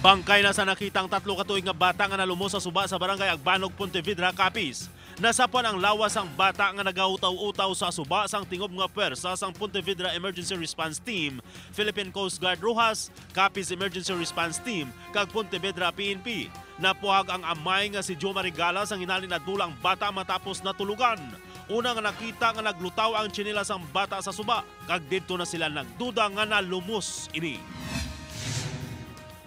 Bangkay na sa nakitang 3 katuig nga bata nga nalumos sa suba sa barangay Agbanog, Pontevedra, Capiz. Nasapwan ang lawas ang bata nga nagautaw-utaw sa suba sang tingob nga pwersa sang Pontevedra Emergency Response Team, Philippine Coast Guard Roxas, Capiz Emergency Response Team, kag Pontevedra PNP. Napuhag ang amay nga si Jo Marigala sang hinalin na dulang bata matapos natulugan. Una nga nakita nga naglutaw ang tsinelas ang bata sa suba, kag didto na sila nagduda nga nalumos ini.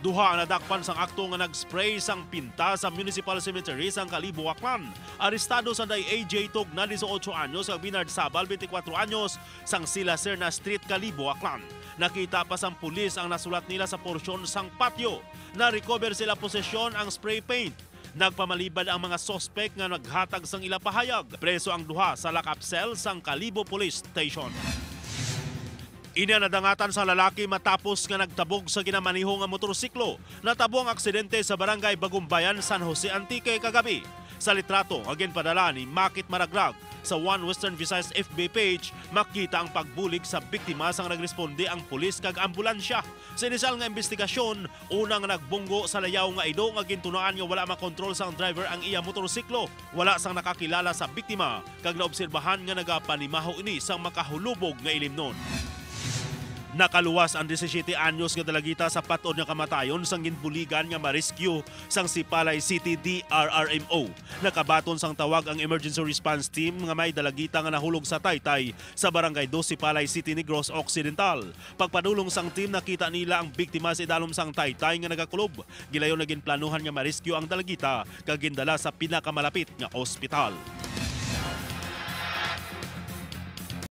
Duha ang nadakpan sang akto nga nag-spray sang pinta sa Municipal Cemetery sang Kalibo, Aklan. Arestado sa day AJ Tog na 18 anyos kag Binard Sabal 24 anyos sang Sila Serna Street, Kalibo, Aklan. Nakita pa sang pulis ang nasulat nila sa porsyon sang patyo. Na-recover sila posesyon ang spray paint. Nagpamalibad ang mga sospek nga naghatag sang ila pahayag. Preso ang duha sa lock-up cell sang Kalibo Police Station. Ina nadangatan sa lalaki matapos nga nagtabog sa ginamaniho nga motorsiklo. Natabo ang aksidente sa barangay Bagumbayan, San Jose Antique kagabi. Sa litrato nga ginpadala ni Makit Maragrag sa One Western Visayas FB page, makita ang pagbulig sa biktima sang nagresponde ang pulis kag ambulansya. Sa inisyal nga investigasyon, unang nagbunggo sa layaw nga Ido nga gintunaan nga wala makontrol sang driver ang iya motorsiklo. Wala sang nakakilala sa biktima kag naobserbahan nga nagapanimaho ini sang makahulubog nga ilimnon. Nakaluwas ang 17 anyos nga dalagita sa patod nga kamatayon sang ginbuligan nga ma-rescue sang Sipalay City DRRMO. Nakabaton sang tawag ang emergency response team nga may dalagita nga nahulog sa taytay sa barangay 2 Sipalay City, Negros Occidental. Pagpadulong sang team nakita nila ang biktima sa idalom sang taytay nga nagakulob. Gilayon na ginplanuhan nga ma-rescue ang dalagita kag gindala sa pinakamalapit nga ospital.